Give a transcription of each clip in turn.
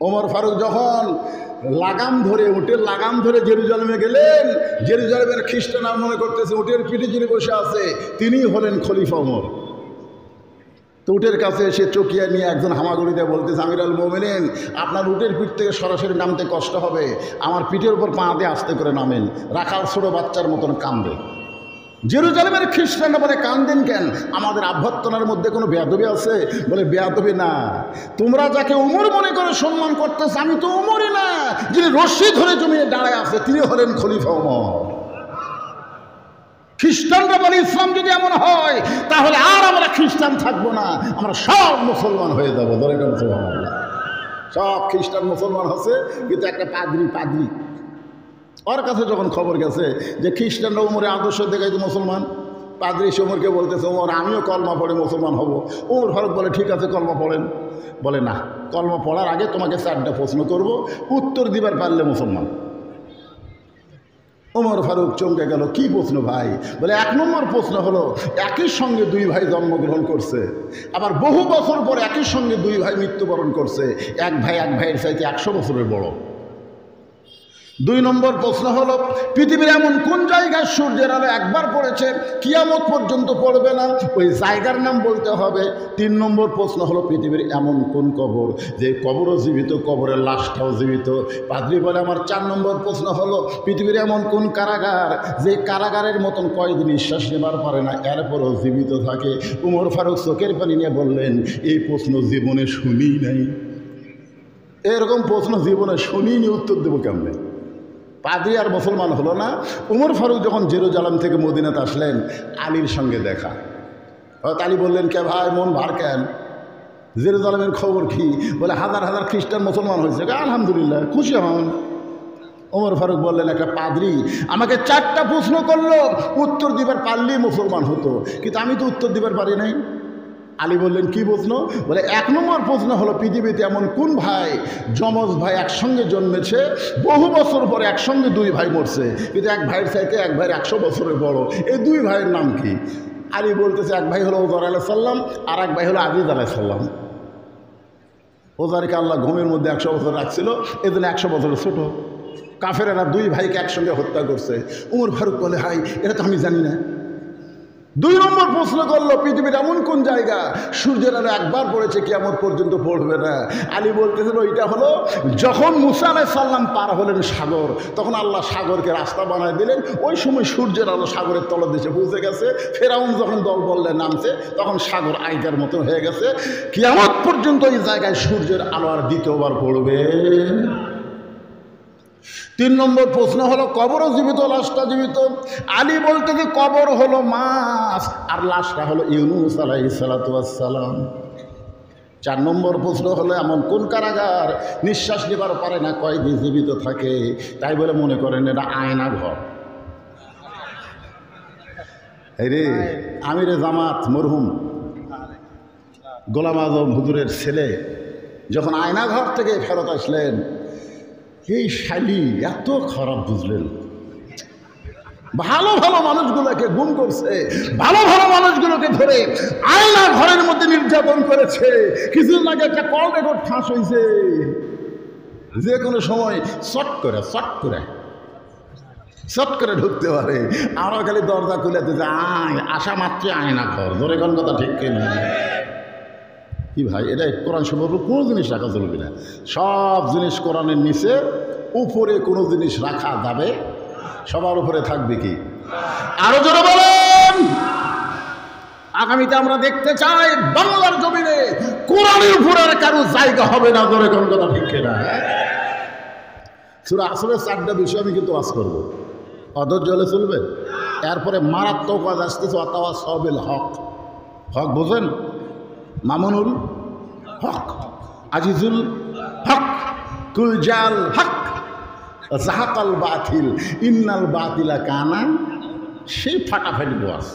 ওমর ফারুক যখন লাগাম ধরে উটের লাগাম ধরে জেরুজালেমে গেলেন, জেরুজালেমের খ্রিস্টানরা মনে করতেছে উটের পিঠে যিনি বসে আছে তিনিই হলেন খলিফা ওমর। তো উটের কাছে এসে চকিয়া নিয়ে একজন হামাগুড়িতে বলতেছে, আমির আল মোমিনিন, আপনার উটের পিঠ থেকে সরাসরি নামতে কষ্ট হবে, আমার পিঠের উপর পা দিয়ে আস্তে করে নামেন, রাখাল ছোট বাচ্চার মতন কান্দে। জেরুজালেমের খ্রিস্টানরা বলে, কান্দেন কেন? আমাদের আভ্যর্থনার মধ্যে কোনো বেয়াদবি আছে? বলে, বেয়াদবি না, তোমরা যাকে উমর মনে করে সম্মান করতেছ, আমি তো উমরই না, যিনি রশ্মি ধরে জমিয়ে দাঁড়ায় আছে তিনি হলেন খলিফা ওমর। খ্রিস্টানরা বলে, ইসলাম যদি এমন হয় তাহলে আর আমরা খ্রিস্টান থাকবো না, আমরা সব মুসলমান হয়ে যাবো। ধরে সব খ্রিস্টান মুসলমান হচ্ছে, কিন্তু একটা পাদ্রি ওর কাছে যখন খবর গেছে যে খ্রিস্টানরা উমরের আদর্শ দেখাইতে মুসলমান, পাদ্রি এসে উমরকে বলতেছে, ওমর আমিও কলমা পড়ে মুসলমান হব। ওমর ফারুক বলে, ঠিক আছে কলমা পড়েন। বলে, না, কলমা পড়ার আগে তোমাকে 4টা প্রশ্ন করব, উত্তর দিবার পারলে মুসলমান। ওমর ফারুক চমকে গেল, কি প্রশ্ন ভাই? বলে, 1 নম্বর প্রশ্ন হলো, একই সঙ্গে 2 ভাই জন্মগ্রহণ করছে, আবার বহু বছর পর একই সঙ্গে 2 ভাই মৃত্যুবরণ করছে, এক ভাইয়ের চাইতে 100 বছরের বড়। 2 নম্বর প্রশ্ন হলো, পৃথিবীর এমন কোন জায়গায় সূর্যের আলো একবার পড়েছে কিয়ামত পর্যন্ত পড়বে না, ওই জায়গার নাম বলতে হবে। 3 নম্বর প্রশ্ন হলো, পৃথিবীর এমন কোন কবর যে কবরও জীবিত, কবরের লাশটাও জীবিত। পাদ্রী বলে, আমার 4 নম্বর প্রশ্ন হলো, পৃথিবীর এমন কোন কারাগার যে কারাগারের মতন কয়েক নিঃশ্বাস নেবার পারে না, এরপরও জীবিত থাকে। উমর ফারুক চোখের পানি নিয়ে বললেন, এই প্রশ্ন জীবনে শুনি নাই, এরকম প্রশ্ন জীবনে শুনিনি, উত্তর দেবো কেমনে? পাদ্রী আর মুসলমান হলো না। উমর ফারুক যখন জেরুজালেম থেকে মদিনাতে আসলেন, আলীর সঙ্গে দেখা। আলী বললেন, কে ভাই মন ভার কেন? জেরুজালেমের খবর কি? বলে, হাজার হাজার খ্রিস্টান মুসলমান হয়েছে। আলহামদুলিল্লাহ, খুশি হন। ওমর ফারুক বললেন, একটা পাদ্রী আমাকে 4টা প্রশ্ন করলো, উত্তর দিবার পারলেই মুসলমান হতো, কিন্তু আমি তো উত্তর দিবার পারি নাই। আলী বললেন, কি প্রশ্ন? বলে, 1 নম্বর প্রশ্ন হলো, পৃথিবীতে এমন কোন ভাই, যমজ ভাই একসঙ্গে জন্মেছে, বহু বছর পরে একসঙ্গে 2 ভাই মরছে, কিন্তু এক ভাইয়ের চাইতে এক ভাইয়ের 100 বছরের বড়, এই 2 ভাইয়ের নাম কি? আলী বলতেছে, এক ভাই হলো ওজার আলাইহিস সালাম, আর এক ভাই হলো আজিজ আলাইহিস সালাম। ওজারকে আল্লাহ ঘুমের মধ্যে 100 বছর রাখছিল, এই জন্য 100 বছরের ছোট। কাফেরেরা 2 ভাইকে একসঙ্গে হত্যা করছে। উমর ফারুক বলে, হাই, এটা তো আমি জানি না। 2 নম্বর প্রশ্ন করলো, পৃথিবীর এমন কোন জায়গা সূর্যের আলো একবার পড়েছে কিয়ামত পর্যন্ত পড়বে না। আলী বলতেছিল, ওইটা হলো যখন মুসা আলাইহিস সালাম পার হলেন সাগর, তখন আল্লাহ সাগরকে রাস্তা বানায় দিলেন, ওই সময় সূর্যের আলো সাগরের তলদেশে পৌঁছে গেছে। ফেরাউন যখন দল বললে নামছে, তখন সাগর আইকার মতো হয়ে গেছে। কিয়ামত পর্যন্ত এই জায়গায় সূর্যের আলো আর দ্বিতীয়বার পড়বে। 3 নম্বর প্রশ্ন হলো, কবরও জীবিত, লাশটা জীবিত। আলী বলতে যে কবর হলো মাছ, আর লাশটা হলো ইউনুস আলাইহিস সালাতু ওয়াস সালাম। 4 নম্বর প্রশ্ন হলো, এমন কোন কারাগার নিঃশ্বাস নেবার পারে না, কয়েকদিন জীবিত থাকে? তাই বলে মনে করেন এটা আয়না ঘর। এই রে, আমিরে জামাত মরহুম গোলাম আজম হুজুরের ছেলে যখন আয়না ঘর থেকে ফেরত আসলেন, এই শালি এত খারাপ, বুঝলেন? ভালো ভালো মানুষগুলোকে গুম করছে, ভালো ভালো মানুষগুলোকে ধরে আয়না ঘরের মধ্যে নির্যাতন করেছে। কিছুদিন আগে একটা কল রেকর্ড ফাঁস হয়েছে, যে কোনো সময় চট করে ঢুকতে পারে। আমরা খালি দরজা খুলে দিতে, আসা মাত্র আয়না ঘর। ধরে কোন কথা ঠিক কিনা? কি ভাই, এটা কোরআন সম্পর্কে কোনো জিনিস রাখা চলবে না। সব জিনিস কোরআনের নিচে, উপরে কোনো জিনিস রাখা যাবে, সবার উপরে থাকবে কি? আরো জোরে বলেন। আগামীতে আমরা দেখতে চাই বাংলার জমিনে কোরআনের উপরে আর কারো জায়গা হবে না। ধরে কোন কথা ঠিক কিনা? সূরা আসরের 4টা বিষয় আমি কিন্তু ওয়াজ করবো, অধৈর্য হলে চলবে। এরপরে মারাত্মক ওয়াজ আসতেছে, অতাওয়া সবিল হক। হক বোঝেন? মামুনুল হক, আজিজুল হক, কুলজাল হক, জাহাকাল বাতিল, ইন্নাল বাতিলা কানা। সেই ফাটাফাটি ওয়াজ,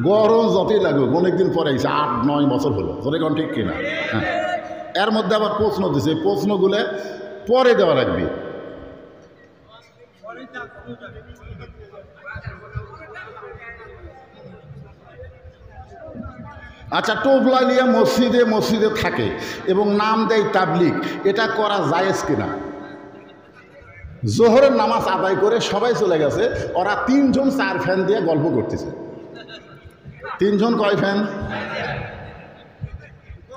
গরম যতই লাগুক, অনেকদিন পরে আইছে, 8-9 বছর হলো। ধরে কোন ঠিক কিনা? হ্যাঁ। এর মধ্যে আবার প্রশ্ন দিছে, প্রশ্নগুলো পরে দেওয়া রাখবে। আচ্ছা, টোপলা নিয়ে মসজিদে মসজিদে থাকে এবং নাম দেয় তাবলিগ, এটা করা জায়েজ কিনা? জোহরের নামাজ আদায় করে সবাই চলে গেছে, ওরা 3 জন 4 ফ্যান দিয়ে গল্প করতেছে। 3 জন কয় ফ্যান?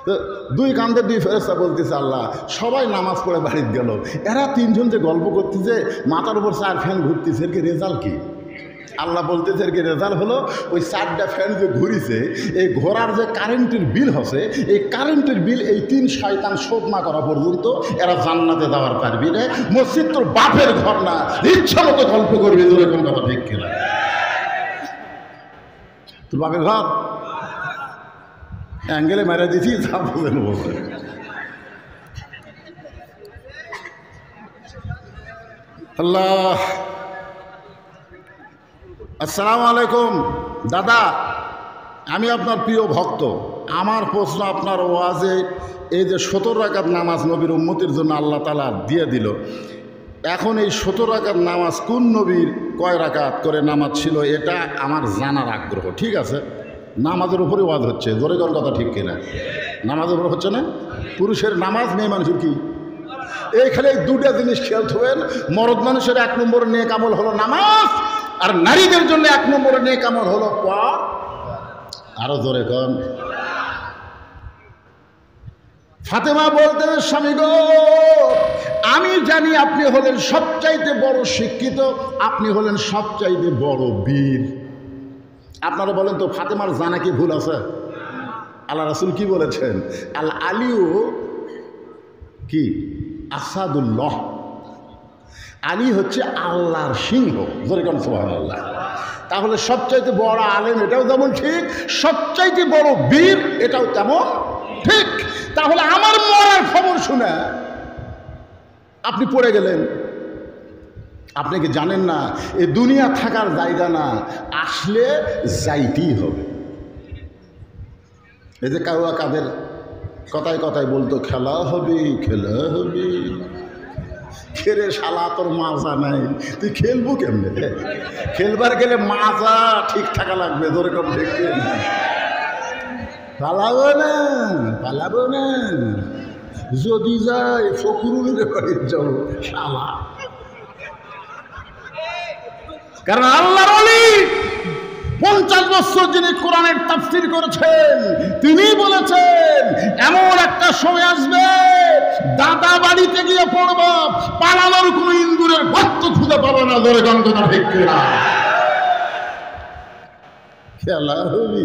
তো 2 কান্দে 2 ফেরেশতা বলতেছে আল্লাহ, সবাই নামাজ পড়ে বাড়িতে গেল, এরা 3 জন যে গল্প করতেছে, মাথার উপর 4 ফ্যান ঘুরতেছে, এর কি রেজাল্ট কি? আল্লাহ বলতেছে এর কি রেজাল্ট হলো ওই 4টা ফ্যান যে ঘুরিছে, এই ঘোরার যে কারেন্টের বিল হচ্ছে, এই কারেন্টের বিল এই 3 শয়তান শোধ না করা পর্যন্ত এরা জান্নাতে যাওয়ার পারবি না। মসজিদ তোর বাপের ঘর না, ইচ্ছা মতো গল্প করবি, তোর কোন কথা ঠিক কিনা? তোর বাপের ঘর অ্যাঙ্গেলে মেরে দিছি, যা বলেন বলছে। আল্লাহ। আসসালামু আলাইকুম দাদা, আমি আপনার প্রিয় ভক্ত। আমার প্রশ্ন, আপনার ওয়াজে এই যে 17 রাকাত নামাজ নবীর উম্মতির জন্য আল্লাহ তাআলা দিয়ে দিল, এখন এই 17 রাকাত নামাজ কোন নবীর কয় রাকাত করে নামাজ ছিল, এটা আমার জানার আগ্রহ। ঠিক আছে, নামাজের উপরে ওয়াজ হচ্ছে, জোরে কোন কথা ঠিক কিনা? নামাজের উপর হচ্ছে না? পুরুষের নামাজ, মেয়ে মানুষের কি? এইখানে 2টা জিনিস খেয়াল থাকবেন। মরদ মানুষের 1 নম্বরের নেক আমল হলো নামাজ, আর নারীদের জন্য 1 নম্বরের নেক আমল হলো আরো জোরে কোন? ফাতেমা বলতেন, স্বামী গো, আমি জানি আপনি হলেন সবচাইতে বড় শিক্ষিত, আপনি হলেন সবচাইতে বড় বীর। আপনারা বলেন তো, ফাতেমার জানা কি ভুল আছে? আল্লাহ রাসূল কি বলেছেন? আল আলিউ কি আসাদুল্লাহ, আলী হচ্ছে আল্লাহর সিংহ। যেরকম সুবহানাল্লাহ। তাহলে সবচাইতে বড় আলেম এটাও যেমন ঠিক, সবচাইতে বড় বীর এটাও তেমন ঠিক। তাহলে আমার মরার খবর শুনে আপনি পড়ে গেলেন। আপনি কি জানেন না এই দুনিয়া থাকার জায়গা না, আসলে যাইতেই হবে। এই যে কাদের কথায় কথায় বলতো, খেলা হবে খেলা হবে, খেলে শালা তোর মাজা নাই, তুই খেলবো কেমনে? খেলবার গেলে মাজা ঠিক থাকা লাগবে, ধরে কম ঠিক না। পালাবো না, পালাবো না, যদি যাই ফখরুলের বাড়ির যাবো শালা। কারণ আল্লাহর ওলি 50 বছর যিনি কোরআনের তাফসীর করেছেন, তিনি বলেছেন এমন একটা সময় আসবে, দাদা বাড়িতে গিয়ে পড়বা, পালানোর কোনো ইন্দুরের গর্ত খুঁজে পাবে না। ধরে গন্ধটা ঠিক না, খেলা হবি,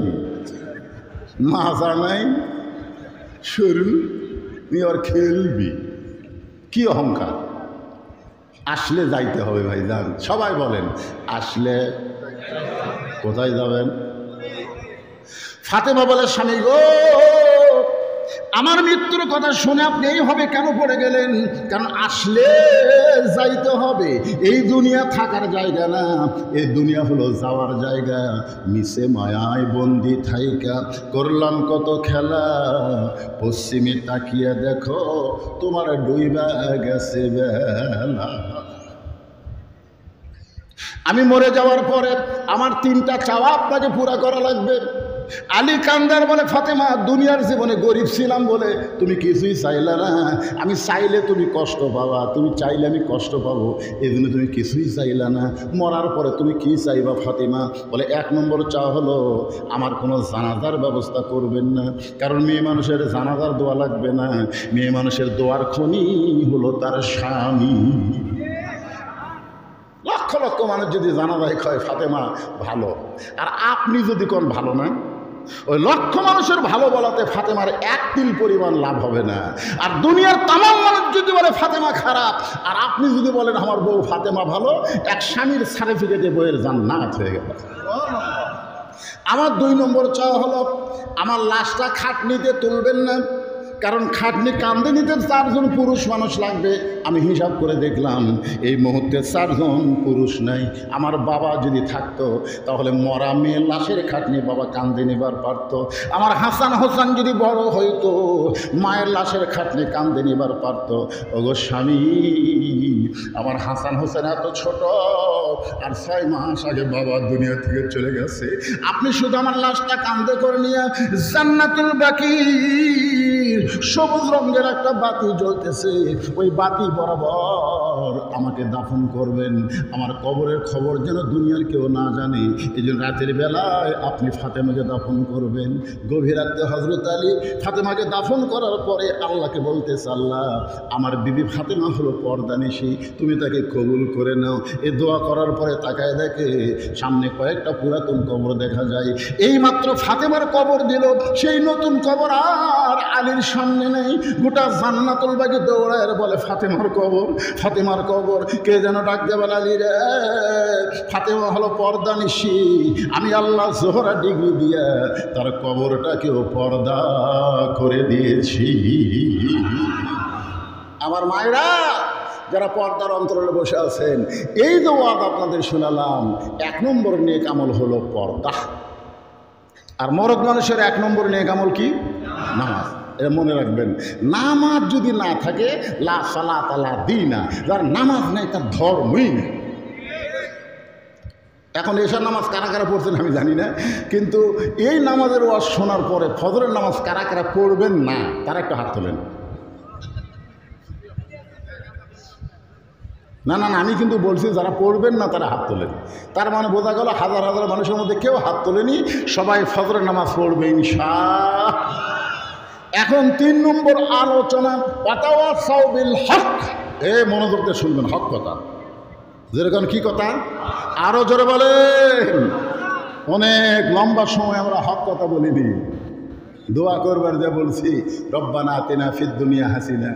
মাজা নাই, শরীর তুই আর খেলবি। কি অহংকার! আসলে যাইতে হবে ভাই, যান। সবাই বলেন আসলে কোথায় যাবেন? ফাতেমা বলে, স্বামী গো, আমার মৃত্যুর কথা শুনে আপনি এইভাবে কেন পড়ে গেলেন? কারণ আসলে যাইতে হবে। এই দুনিয়া থাকার জায়গা না, এই দুনিয়া হলো যাওয়ার জায়গা। মিশে মায়ায় বন্দি থাইকা করলাম কত খেলা, পশ্চিমে তাকিয়ে দেখো তোমার ডুইবা গেছে বেলা। আমি মরে যাওয়ার পরে আমার 3টা চাওয়া আপনাকে পুরা করা লাগবে। আলী কান্দার বলে, ফাতেমা, দুনিয়ার জীবনে গরিব ছিলাম বলে তুমি কিছুই চাইলে না, আমি চাইলে তুমি কষ্ট পাবা, তুমি চাইলে আমি কষ্ট পাবো, এই জন্য তুমি কিছুই চাইলে না। মরার পরে তুমি কি চাইবা ফাতেমা? বলে 1 নম্বর চাওয়া হলো আমার কোনো জানাজার ব্যবস্থা করবেন না, কারণ মেয়ে মানুষের জানাজার দোয়া লাগবে না, মেয়ে মানুষের দোয়ার খনি হলো তার স্বামী। লক্ষ লক্ষ মানুষ যদি জানাজায় কয় ফাতেমা ভালো, আর আপনি যদি কোন ভালো না, ওই লক্ষ মানুষের ভালো বলাতে ফাতেমার 1 তিল পরিমাণ লাভ হবে না। আর দুনিয়ার তামাম মানুষ যদি বলে ফাতেমা খারাপ, আর আপনি যদি বলেন আমার বউ ফাতেমা ভালো, এক স্বামীর সার্টিফিকেটে বইয়ের জান্নাত হয়ে গেল। আমার 2 নম্বর চাওয়া হলো আমার লাশটা খাটনিতে তুলবেন না, কারণ খাটনি কান্দে নিতে 4 জন পুরুষ মানুষ লাগবে। আমি হিসাব করে দেখলাম এই মুহূর্তে 4 জন পুরুষ নাই। আমার বাবা যদি থাকতো তাহলে মরা মেয়ের লাশের খাটনি বাবা কান্দে নিবার পারতো। আমার হাসান হোসেন যদি বড় হইতো, মায়ের লাশের খাটনি কান্দে নিবার পারতো। ওগো স্বামী, আমার হাসান হোসেন এত ছোট, আর 6 মাস আগে বাবা দুনিয়া থেকে চলে গেছে। আপনি শুধু আমার লাশটা কাঁধে করে নিয়ে জান্নাতুল বাকির সবুজ রঙের একটা বাতি জ্বলতেছে, ওই বাতি বরাবর আমাকে দাফন করবেন। আমার কবরের খবর যেন দুনিয়ার কেউ না জানে, এই জন্য রাতের বেলায় আপনি ফাতেমাকে দাফন করবেন। গভীর রাতে হযরত আলী ফাতেমাকে দাফন করার পরে আল্লাহকে বলতেছে, আল্লাহ আমার বিবি ফাতেমা হলো পর্দানিশী, তুমি তাকে কবুল করে নাও। এই দোয়া করার পরে তাকায় দেখে সামনে কয়েকটা পুরাতন কবর দেখা যায়। এই মাত্র ফাতেমার কবর দিল, সেই নতুন কবর আর আলীর সামনে নেই। গোটা জান্নাতুল বাকি দৌড়ায় বলে ফাতেমার কবর, ফাতেমার কবর। কে যেন ডাক দেবেন, আলী রে, ফাতেমা হলো পর্দানিশী, আমি আল্লাহ জোহরা ডিগ্রি দিয়ে তার কবরটাকেও পর্দা করে দিয়েছি। আমার মায়েরা যারা পর্দার অন্তরালে বসে আছেন, এই যে ওয়াদ আপনাদের শোনালাম, 1 নম্বর নেক আমল হলো পর্দা। আর মরদ মানুষের 1 নম্বর নেক আমল কি? নামাজ। এটা মনে রাখবেন, নামাজ যদি না থাকে লা সালাত লা দীনা, যার নামাজ নেই তার ধর্মই নেই। এখন এশার নামাজ কারা কারা পড়ছেন আমি জানি না, কিন্তু এই নামাজের ওয়াজ শোনার পরে ফজরের নামাজ কারা কারা পড়বেন না তারা একটা হাত তোলেন। না না না, আমি কিন্তু বলছি যারা পড়বেন না তারা হাত তোলেন। তার মানে বোঝা গেল হাজার হাজার মানুষের মধ্যে কেউ হাত তোলেনি, সবাই ফজরের নামাজ পড়বে ইনশাআল্লাহ। এখন 3 নম্বর আলোচনা, ওয়াতাওয়াসাউ বিল হক। মনোযোগ দিয়ে শুনবেন, হক কথা। যেরকম কি কথা? আরো জোরে বলেন। অনেক লম্বা সময় আমরা হক কথা বলিনি। দোয়া করবার যা বলছি, রব্বানা আতিনা ফিদ দুনিয়া হাসিনা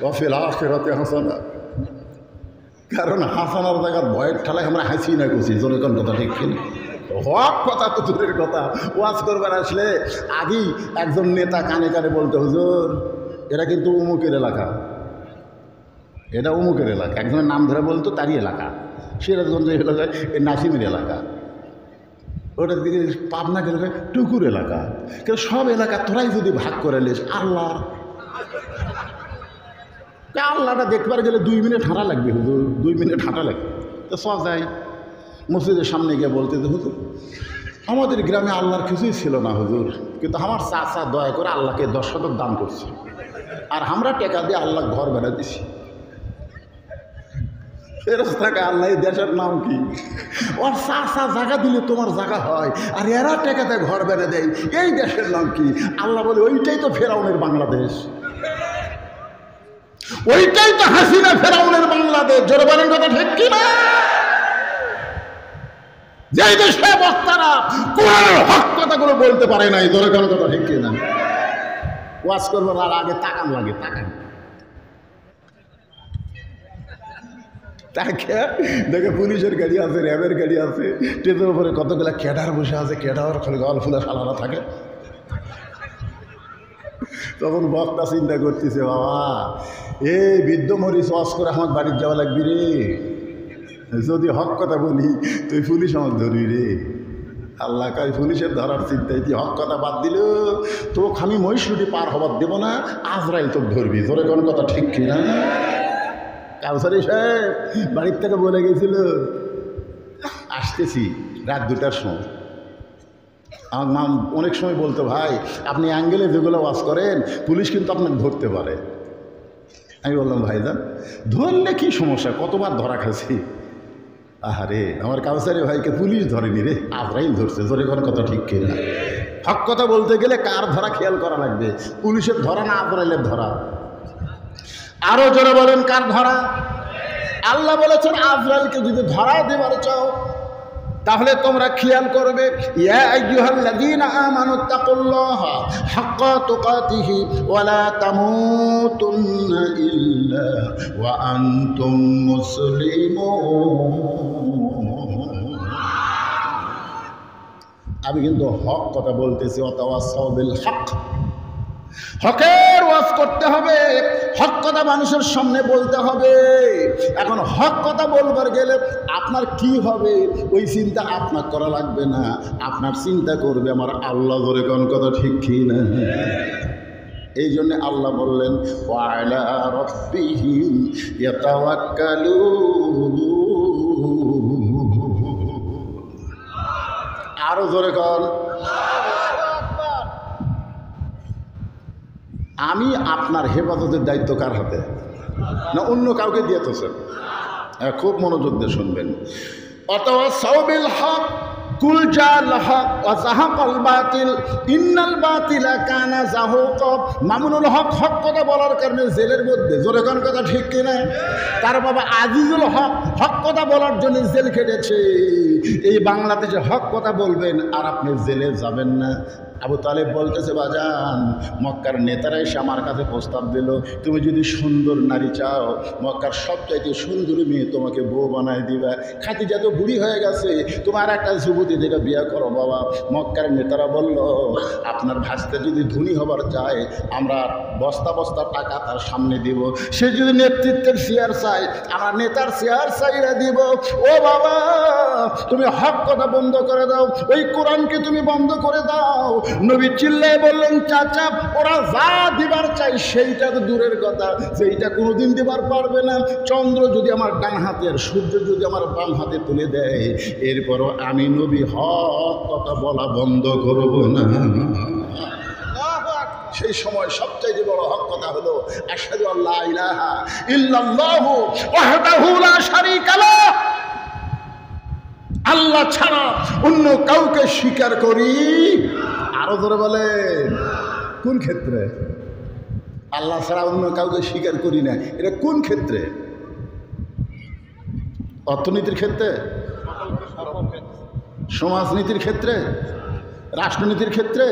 ওয়া ফিল আখিরাতি হাসানা। কারণ হাসানার জায়গার ভয়ের ঠেলায় আমরা হাসি না করছি। যেরকম কথা ঠিক কিনা? হক কথা তো দূরের কথা। ওয়াজ করবার আসলে আগেই একজন নেতা কানে কানে বলতে, হুজুর এরা কিন্তু উমুকের এলাকা, এটা উমুকের এলাকা। একজনের নাম ধরে বলতো তারই এলাকা, সিরাজগঞ্জ এলাকায় এই নাসিমের এলাকা, ওটা দিকে পাবনা গেলে টুকুর এলাকা। কিন্তু সব এলাকা তোরাই যদি ভাগ করে নিস, আল্লাহটা দেখবার গেলে 2 মিনিট হাঁটা লাগবে হুজুর, 2 মিনিট হাঁটা লাগবে। তো সজাই মসজিদের সামনে গিয়ে বলতে যে, হুজুর আমাদের গ্রামে আল্লাহর কিছুই ছিল না হুজুর, কিন্তু আমার চাচা দয়া করে আল্লাহকে 10 শতক দান করছে, আর আমরা টাকা দিয়ে আল্লাহ ঘর বেড়া দিছি। ফেরেশতাকে আল্লাহ দেশের নাম কি? ওর চাচা জায়গা দিলে তোমার জায়গা হয়, আর এরা টাকাতে ঘর বেড়ে দেয়, এই দেশের নাম কি? আল্লাহ বলে ওইটাই তো ফেরাউনের বাংলাদেশ, ওইটাই তো হাসিনা ফেরাউনের বাংলাদেশ। জোরে বলেন কথা ঠিক কিনা? যে দেশে বক্তারা কোরআনের হক কথাগুলো বলতে পারে নাই, জোরে বলেন কথা ঠিক কিনা? ওয়াজ করবার আর আগে তাকান লাগে, তাকান। তাকে দেখে পুলিশের গাড়ি আছে, র্যাবের গাড়ি আছে, ট্রেনের উপরে কতগুলা ক্যাডার বসে আছে, ক্যাডার খালি গল ফুলা সালারা থাকে। তখন বক্তা চিন্তা করতেছে, বাবা এই বৃদ্ধ মরিচ ওয়াজ করে আমার বাড়ির যাওয়া লাগবি রে, যদি হক কথা বলি তুই পুলিশ আমার ধরবি রে। আল্লাহ কাজ পুলিশের ধরার চিন্তায় তুই হক কথা বাদ দিল, তোকে আমি মহিষুটি পার হবার দেবো না, আজরাইল তোকে ধরবি। ধরে কোন কথা ঠিক কিনা? কাউসারি সাহেব বাড়ির থেকে বলে গেছিল আসতেছি রাত 2টার সময়। আমার মা অনেক সময় বলতো, ভাই আপনি অ্যাঙ্গেলে যেগুলো ওয়াজ করেন পুলিশ কিন্তু আপনাকে ধরতে পারে। আমি বললাম, ভাইজান ধরলে কি সমস্যা, কতবার ধরা খাচ্ছি। আহারে আমার কাউসারি ভাইকে পুলিশ ধরেনি রে, আজরাইল ধরছে। ধরে কোনো কথা ঠিক কিনা? হক কথা বলতে গেলে কার ধরা খেয়াল করা লাগবে, পুলিশের ধরা না আজরাইলের ধরা? আরো জোরে বলেন কার ধরা? আল্লাহ বলেছেন আজরাইলকে যদি ধরা দেবার চাও তাহলে তোমরা খেয়াল করবে, ইয়া আইয়ুহাল্লাযীনা আমানুত্তাকুল্লাহা হাক্কা তুকাতিহি ওয়া লা তামুতুন্না ইল্লা ওয়া আনতুম মুসলিমুন। আমি কিন্তু হক কথা বলতেছি, ওয়াতাওয়াসাউ বিল হক। হকের ওয়াজ করতে হবে, হক কথা মানুষের সামনে বলতে হবে। এখন হক কথা বলবার গেলে আপনার কি হবে ওই চিন্তা আপনার করা লাগবে না, আপনার চিন্তা করবে আমার আল্লাহ। ধরে কোন কথা ঠিক কি না? এই জন্য আল্লাহ বললেন, ওয়া আলা রাব্বিহিম ইয়াতাওয়াক্কালুন। আরো জোরে কর। আমি আপনার হেফাজতের দায়িত্ব কার হাতে? না অন্য কাউকে দিয়েছেন? খুব মনোযোগ দিয়ে শুনবেন। অথবা সাউবিল হক কুল জাল হক ওয়া যাহাকাল বাতিল ইন্নাল বাতিলা কানা যাহুকা। মামুনুল হক হক কথা বলার কারণে জেলের মধ্যে, জোরে কোন কথা ঠিক কিনা? তার বাবা আজিজুল হক হক কথা বলার জন্য জেল খেটেছে। এই বাংলাদেশে হক কথা বলবেন আর আপনি জেলে যাবেন না। আবু তালেব বলতেছে, বাজান মক্কার নেতারা এসে আমার কাছে প্রস্তাব দিল, তুমি যদি সুন্দর নারী চাও, মক্কার সবচাইতে সুন্দরী মেয়ে তোমাকে বউ বানায় দিবা। খাদিজা তো বুড়ি হয়ে গেছে, তোমার একটা যুবতী থেকে বিয়ে করো বাবা। মক্কার নেতারা বলল, আপনার ভাস্তে যদি ধনী হবার চায়, আমরা বস্তা বস্তা টাকা তার সামনে দিব। সে যদি নেতৃত্বের শেয়ার চায়, আমরা নেতার শেয়ার চাইরা দিব। ও বাবা, তুমি হক কথা বন্ধ করে দাও, ওই কোরআনকে তুমি বন্ধ করে দাও। নবী চিল্লায় বললেন, চাচা ওরা যা দিবার চাই সেইটা তো দূরের কথা, সেইটা কোনোদিন দিবার পারবে না। চন্দ্র যদি আমার ডান হাতে আর সূর্য যদি আমার বাম হাতে তুলে দেয়, এরপরও আমি নবী হক কথা বলা বন্ধ করব না। সেই সময় সবচাইতে বড় হক কথা হলো আশহাদু আল্লা ইলাহা ইল্লাল্লাহু ওয়াহদাহু লা শারীকা লাহ। আল্লাহ ছাড়া অন্য কাউকে স্বীকার করি। আরো ধরে বলেন, কোন ক্ষেত্রে? আল্লাহ ছাড়া অন্য কাউকে স্বীকার করি না, এটা কোন ক্ষেত্রে? অর্থনীতির ক্ষেত্রে, সমাজনীতির ক্ষেত্রে, রাষ্ট্রনীতির ক্ষেত্রে,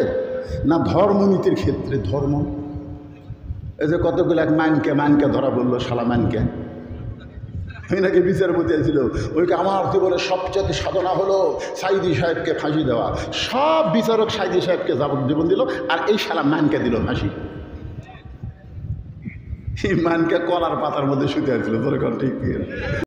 না ধর্মনীতির ক্ষেত্রে? ধর্ম, এই যে কতগুলো এক মানকে ধরা বললো, শালা মানকে নাকি বিচারপতি ছিল, ওইকে আমার জীবনে সবচেয়ে সাধনা হলো সাইদি সাহেবকে ফাঁসি দেওয়া। সব বিচারক সাইদি সাহেবকে যাবজ্জীবন দিল, আর এই শালা মানকে দিল ফাঁসি। এই মানকে কলার পাতার মধ্যে শুতে আসছিল, তোর ঠিক।